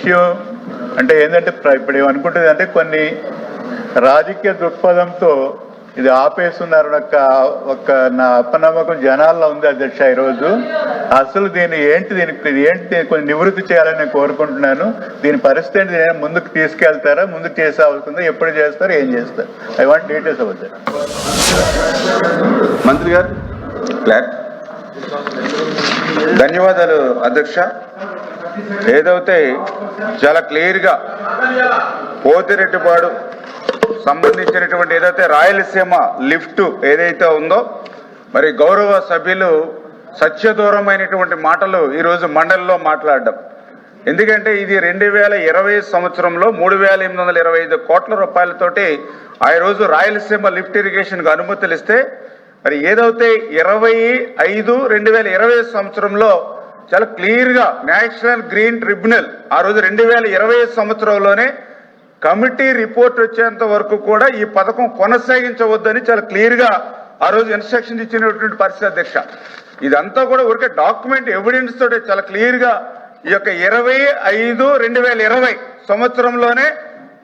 విషయం అంటే ఏంటంటే ఇప్పుడు ఏమనుకుంటుంది అంటే కొన్ని రాజకీయ దృక్పథంతో ఇది ఆపేస్తున్నారు ఒక నా అపనమ్మకం జనాల్లో ఉంది అధ్యక్ష. ఈరోజు అసలు దీనికి కొంచెం నివృత్తి చేయాలని నేను కోరుకుంటున్నాను. దీని పరిస్థితి ముందుకు తీసుకెళ్తారా, ముందుకు చేసే అవుతుందో, ఎప్పుడు చేస్తారు, ఏం చేస్తారు? ఐ వాంట్ డీటెయిల్స్ అవుతుంది. మంత్రి గారు ధన్యవాదాలు అధ్యక్ష. ఏదైతే చాలా క్లియర్గా పోతిరెడ్డిపాడు సంబంధించినటువంటి ఏదైతే రాయలసీమ లిఫ్ట్ ఏదైతే ఉందో, మరి గౌరవ సభ్యులు సత్యదూరమైనటువంటి మాటలు ఈరోజు మండలిలో మాట్లాడడం. ఎందుకంటే ఇది 2020 సంవత్సరంలో 3,825 కోట్ల రూపాయలతోటి ఆ రోజు రాయలసీమ లిఫ్ట్ ఇరిగేషన్కి అనుమతులు ఇస్తే, మరి ఏదైతే 25/5/2020 సంవత్సరంలో చాలా క్లియర్గా నేషనల్ గ్రీన్ ట్రిబ్యునల్ ఆ రోజు 2020 సంవత్సరంలోనే కమిటీ రిపోర్ట్ వచ్చేంత వరకు కూడా ఈ పథకం కొనసాగించవద్దని చాలా క్లియర్గా ఆ రోజు ఇన్స్ట్రక్షన్ ఇచ్చినటువంటి పరిస్థితి అధ్యక్ష. ఇదంతా కూడా ఊరికే డాక్యుమెంట్ ఎవిడెన్స్ తోటి చాలా క్లియర్గా ఈ యొక్క 25/5/2020 సంవత్సరంలోనే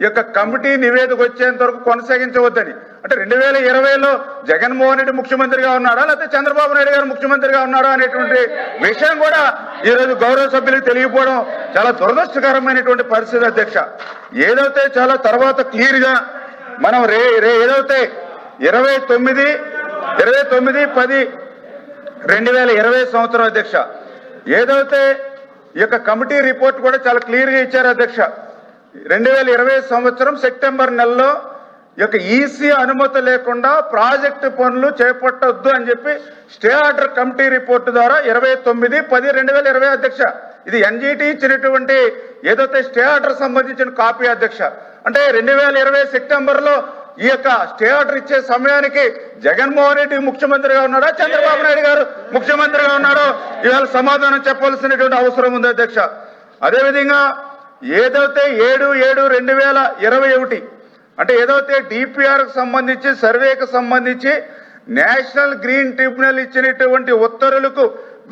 ఈ యొక్క కమిటీ నివేదిక వచ్చేంత వరకు కొనసాగించవద్దని. అంటే 2020లో జగన్మోహన్ రెడ్డి ముఖ్యమంత్రిగా ఉన్నాడా, లేకపోతే చంద్రబాబు నాయుడు గారు ముఖ్యమంత్రిగా ఉన్నాడా అనేటువంటి విషయం కూడా ఈరోజు గౌరవ సభ్యులకు తెలియకపోవడం చాలా దురదృష్టకరమైనటువంటి పరిస్థితి అధ్యక్ష. ఏదైతే చాలా తర్వాత క్లియర్గా మనం ఏదైతే 29/10/2020 సంవత్సరం అధ్యక్ష, ఏదైతే ఈ యొక్క కమిటీ రిపోర్ట్ కూడా చాలా క్లియర్గా ఇచ్చారు అధ్యక్ష. 2020 సంవత్సరం సెప్టెంబర్ నెలలో ఈ యొక్క ఈసీ అనుమతి లేకుండా ప్రాజెక్టు పనులు చేపట్టొద్దు అని చెప్పి స్టే ఆర్డర్ కమిటీ రిపోర్టు ద్వారా 29/10/2020 అధ్యక్ష. ఇది ఎన్జిటి ఇచ్చినటువంటి ఏదైతే స్టే ఆర్డర్ సంబంధించిన కాపీ అధ్యక్ష. అంటే 2020 సెప్టెంబర్లో ఈ యొక్క స్టే ఆర్డర్ ఇచ్చే సమయానికి జగన్మోహన్ రెడ్డి ముఖ్యమంత్రిగా ఉన్నాడా, చంద్రబాబు నాయుడు గారు ముఖ్యమంత్రిగా ఉన్నాడో ఇవాళ సమాధానం చెప్పాల్సినటువంటి అవసరం ఉంది అధ్యక్ష. అదేవిధంగా ఏదైతే 7/7/2021 అంటే ఏదైతే డిపిఆర్కు సంబంధించి సర్వేకు సంబంధించి నేషనల్ గ్రీన్ ట్రిబ్యునల్ ఇచ్చినటువంటి ఉత్తర్వులకు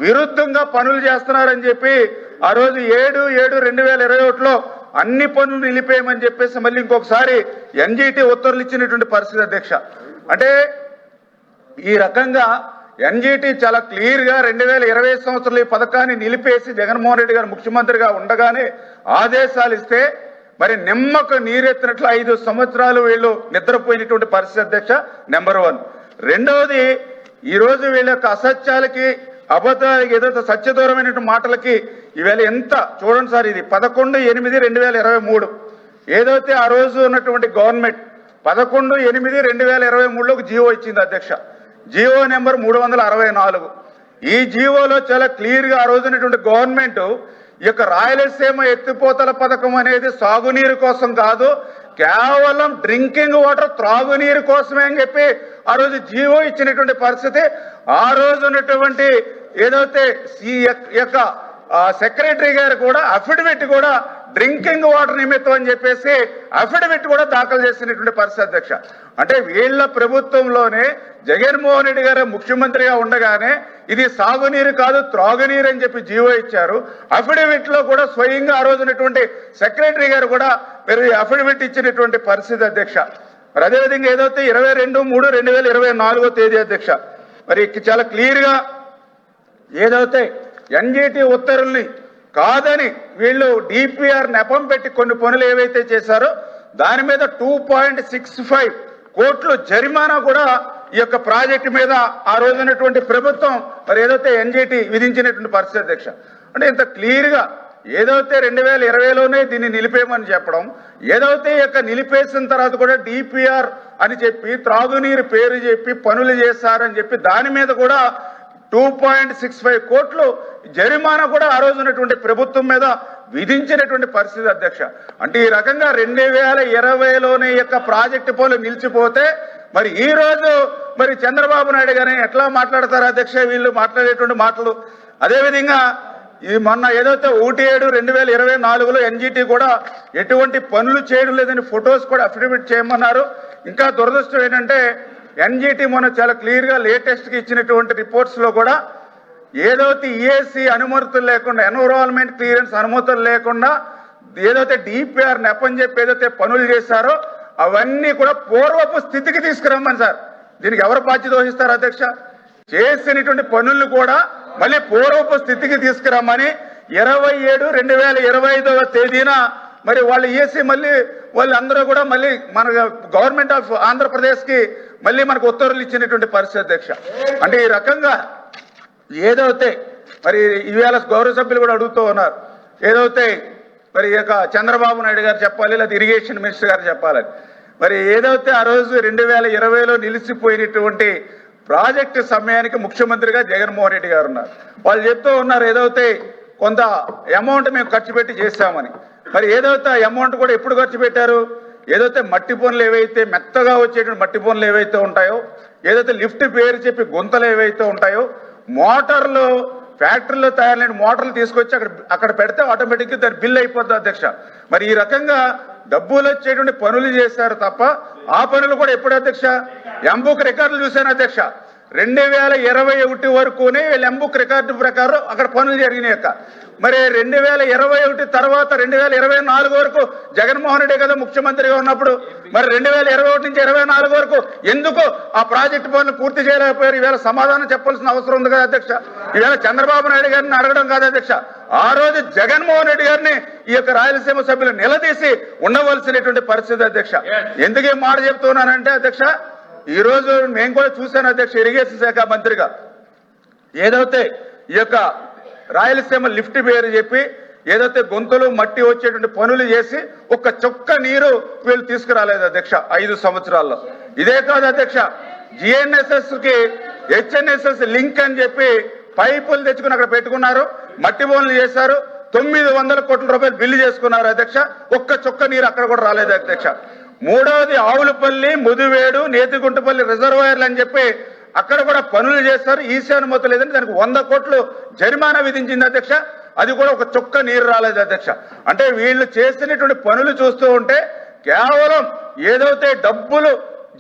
విరుద్ధంగా పనులు చేస్తున్నారని చెప్పి ఆ రోజు 7/7/2021లో అన్ని పనులు నిలిపేయమని చెప్పేసి మళ్ళీ ఇంకొకసారి ఎన్జిటి ఉత్తర్వులు ఇచ్చినటువంటి పరిస్థితి అధ్యక్ష. అంటే ఈ రకంగా ఎన్జిటి చాలా క్లియర్గా 2020 సంవత్సరంలో ఈ పథకాన్ని నిలిపేసి జగన్మోహన్ రెడ్డి గారు ముఖ్యమంత్రిగా ఉండగానే ఆదేశాలు ఇస్తే మరి నిమ్మకు నీరెత్తినట్లు 5 సంవత్సరాలు వీళ్ళు నిద్రపోయినటువంటి పరిస్థితి అధ్యక్ష. నెంబర్ 1. రెండవది, ఈరోజు వీళ్ళ యొక్క అసత్యాలకి అబద్ధాలకి ఏదైతే సత్యదూరమైనటువంటి మాటలకి ఈవేళ ఎంత చూడండి సార్, ఇది 11/8/2023 ఏదైతే ఆ రోజు ఉన్నటువంటి గవర్నమెంట్ 11/8/2023లో జియో ఇచ్చింది అధ్యక్ష. జియో నెంబర్ 364. ఈ జియోలో చాలా క్లియర్గా ఆ రోజు ఉన్నటువంటి గవర్నమెంట్ ఈ యొక్క రాయలసీమ ఎత్తిపోతల పథకం అనేది సాగునీరు కోసం కాదు, కేవలం డ్రింకింగ్ వాటర్ త్రాగునీరు కోసమే అని చెప్పి ఆ రోజు జియో ఇచ్చినటువంటి పరిస్థితి. ఆ రోజు ఉన్నటువంటి ఏదైతే యొక్క సెక్రటరీ గారు కూడా అఫిడవిట్ కూడా డ్రింకింగ్ వాటర్ నిమిత్తం అని చెప్పేసి అఫిడవిట్ కూడా దాఖలు చేసినటువంటి పరిస్థితి అధ్యక్ష. అంటే వీళ్ళ ప్రభుత్వంలోనే జగన్మోహన్ రెడ్డి గారు ముఖ్యమంత్రిగా ఉండగానే ఇది సాగునీరు కాదు త్రాగునీరు అని చెప్పి జీవో ఇచ్చారు. అఫిడవిట్ లో కూడా స్వయంగా ఆ రోజునటువంటి సెక్రటరీ గారు కూడా మీరు అఫిడవిట్ ఇచ్చినటువంటి పరిస్థితి అధ్యక్ష. మరి అదేవిధంగా ఏదైతే 22/3/2024 తేదీ అధ్యక్ష, మరి చాలా క్లియర్గా ఏదైతే ఎన్జిటి ఉత్తర్వుల్ని కాదని వీళ్ళు డిపిఆర్ నెపం పెట్టి కొన్ని పనులు ఏవైతే చేశారో దాని మీద 2.65 కోట్లు జరిమానా కూడా ఈ యొక్క ప్రాజెక్టు మీద ఆ రోజునటువంటి ప్రభుత్వం మరి ఏదైతే ఎన్జిటి విధించినటువంటి పరిస్థితి అధ్యక్ష. అంటే ఇంత క్లియర్గా ఏదైతే 2020లోనే దీన్ని నిలిపేయమని చెప్పడం, ఏదైతే యొక్క నిలిపేసిన తర్వాత కూడా డిపిఆర్ అని చెప్పి త్రాగునీరు పేరు చెప్పి పనులు చేశారని చెప్పి దాని మీద కూడా 2.65 కోట్లు జరిమానా కూడా ఆ రోజు ఉన్నటువంటి ప్రభుత్వం మీద విధించినటువంటి పరిస్థితి అధ్యక్ష. అంటే ఈ రకంగా 2020లోనే యొక్క ప్రాజెక్టు పనులు నిలిచిపోతే మరి ఈ రోజు మరి చంద్రబాబు నాయుడు గారిని ఎట్లా మాట్లాడతారు అధ్యక్ష వీళ్ళు మాట్లాడేటువంటి మాటలు. అదేవిధంగా ఇది మొన్న ఏదైతే 1/7/2024లో ఎన్జిటి కూడా ఎటువంటి పనులు చేయడం లేదని ఫొటోస్ కూడా అఫిడవిట్ చేయమన్నారు. ఇంకా దురదృష్టం ఏంటంటే ఎన్జిటి మొన్న చాలా క్లియర్గా లేటెస్ట్గా ఇచ్చినటువంటి రిపోర్ట్స్లో కూడా ఏదైతే ఈఏసీ అనుమతులు లేకుండా ఎన్విరాన్మెంట్ క్లియరెన్స్ అనుమతులు లేకుండా ఏదైతే డిపిఆర్ నెపని చెప్పి ఏదైతే పనులు చేశారో అవన్నీ కూడా పూర్వపు స్థితికి తీసుకురమ్మని సార్. దీనికి ఎవరు బాధ్యత వహిస్తారు అధ్యక్ష? చేసినటువంటి పనులను కూడా మళ్ళీ పూర్వపు స్థితికి తీసుకురమ్మని 27/2025 తేదీన మరి వాళ్ళు వేసి మళ్ళీ వాళ్ళందరూ కూడా మళ్ళీ మన గవర్నమెంట్ ఆఫ్ ఆంధ్రప్రదేశ్కి మళ్ళీ మనకు ఉత్తర్వులు ఇచ్చినటువంటి పరిస్థితి అధ్యక్ష. అంటే ఈ రకంగా ఏదైతే మరి ఈవేళ గౌరవ సభ్యులు కూడా అడుగుతూ ఉన్నారు, ఏదైతే మరి ఈ యొక్క చంద్రబాబు నాయుడు గారు చెప్పాలి లేదా ఇరిగేషన్ మినిస్టర్ గారు చెప్పాలని, మరి ఏదైతే ఆ రోజు 2020లో నిలిచిపోయినటువంటి ప్రాజెక్టు సమయానికి ముఖ్యమంత్రిగా జగన్మోహన్ రెడ్డి గారు ఉన్నారు. వాళ్ళు చెప్తూ ఉన్నారు ఏదైతే కొంత అమౌంట్ మేము ఖర్చు పెట్టి చేస్తామని. మరి ఏదైతే అమౌంట్ కూడా ఎప్పుడు ఖర్చు పెట్టారు? ఏదైతే మట్టి పనులు ఏవైతే మెత్తగా వచ్చేటువంటి మట్టి పనులు ఏవైతే ఉంటాయో, ఏదైతే లిఫ్ట్ పేరు చెప్పి గుంతలు ఏవైతే ఉంటాయో, మోటార్లు ఫ్యాక్టరీలో తయారైన మోటార్లు తీసుకొచ్చి అక్కడ పెడితే ఆటోమేటిక్గా దాని బిల్ అయిపోద్ది అధ్యక్ష. మరి ఈ రకంగా డబ్బులు వచ్చేటువంటి పనులు చేశారు తప్ప ఆ పనులు కూడా ఎప్పుడు అధ్యక్ష? ఎంబుక్ రికార్డులు చూశాను అధ్యక్ష. 2021 వరకునే వీళ్ళు ఎంబుక్ రికార్డు ప్రకారం అక్కడ పనులు జరిగినాయి. మరి 2021 తర్వాత 2024 వరకు జగన్మోహన్ రెడ్డి కదా ముఖ్యమంత్రిగా ఉన్నప్పుడు, మరి 2021 నుంచి 2024 వరకు ఎందుకు ఆ ప్రాజెక్టు పనులు పూర్తి చేయలేకపోయారు? ఈవేళ సమాధానం చెప్పాల్సిన అవసరం ఉంది కదా అధ్యక్ష. ఈవేళ చంద్రబాబు నాయుడు గారిని అడగడం కాదు అధ్యక్ష, ఆ రోజు జగన్మోహన్ రెడ్డి గారిని ఈ యొక్క రాయలసీమ సభ్యులు నిలదీసి ఉండవలసినటువంటి పరిస్థితి అధ్యక్ష. ఎందుకు ఈ మాట చెప్తున్నానంటే అధ్యక్ష, ఈ రోజు మేము కూడా చూశాను అధ్యక్ష, ఇరిగేషన్ శాఖ మంత్రిగా ఏదైతే ఈ యొక్క రాయలసీమ లిఫ్ట్ పేరు చెప్పి ఏదైతే గొంతులు మట్టి వచ్చేటువంటి పనులు చేసి ఒక్క చుక్క నీరు వీళ్ళు తీసుకురాలేదు అధ్యక్ష 5 సంవత్సరాల్లో. ఇదే కాదు అధ్యక్ష, GNSS కి HNSS లింక్ అని చెప్పి పైపులు తెచ్చుకుని అక్కడ పెట్టుకున్నారు, మట్టి పనులు చేశారు, 900 కోట్ల రూపాయలు బిల్లు చేసుకున్నారు అధ్యక్ష. ఒక్క చుక్క నీరు అక్కడ కూడా రాలేదు అధ్యక్ష. మూడవది ఆవులపల్లి, ముదివేడు, నేతిగుంటపల్లి రిజర్వాయర్లు అని చెప్పి అక్కడ కూడా పనులు చేస్తారు, ఈశానుమతి లేదని దానికి 100 కోట్లు జరిమానా విధించింది అధ్యక్ష. అది కూడా ఒక చుక్క నీరు రాలేదు అధ్యక్ష. అంటే వీళ్ళు చేసినటువంటి పనులు చూస్తూ ఉంటే కేవలం ఏదైతే డబ్బులు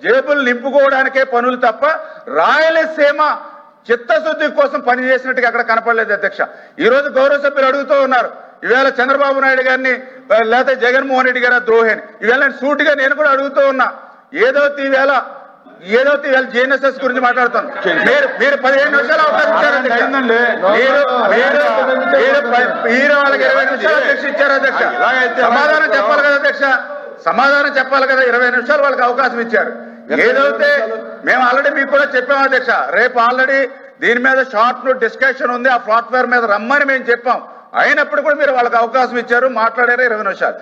జేబులు నింపుకోవడానికే పనులు తప్ప రాయలసీమ చిత్తశుద్ధి కోసం పనిచేసినట్టుగా అక్కడ కనపడలేదు అధ్యక్ష. ఈ రోజు గౌరవ సభ్యులు అడుగుతూ ఉన్నారు ఈవేళ చంద్రబాబు నాయుడు గారిని లేకపోతే జగన్మోహన్ రెడ్డి గారి ద్రోహి. ఈవేళ సూటిగా నేను కూడా అడుగుతూ ఉన్నా, ఏదైతే ఈవేళ GNSS గురించి మాట్లాడుతాను. మీరు 15 నిమిషాలు అవకాశం ఇచ్చారు మీరు వాళ్ళకి 20 నిమిషాలు అధ్యక్ష ఇచ్చారు అధ్యక్ష. సమాధానం చెప్పాలి కదా అధ్యక్ష, సమాధానం చెప్పాలి కదా. 20 నిమిషాలు వాళ్ళకి అవకాశం ఇచ్చారు. ఏదైతే మేము ఆల్రెడీ మీకు కూడా చెప్పాం అధ్యక్ష, రేపు ఆల్రెడీ దీని మీద షార్ట్ డిస్కషన్ ఉంది, ఆ ప్లాట్ఫామ్ మీద రమ్మని మేము చెప్పాం. అయినప్పుడు కూడా మీరు వాళ్ళకి అవకాశం ఇచ్చారు, మాట్లాడారు 20 నిమిషాలు.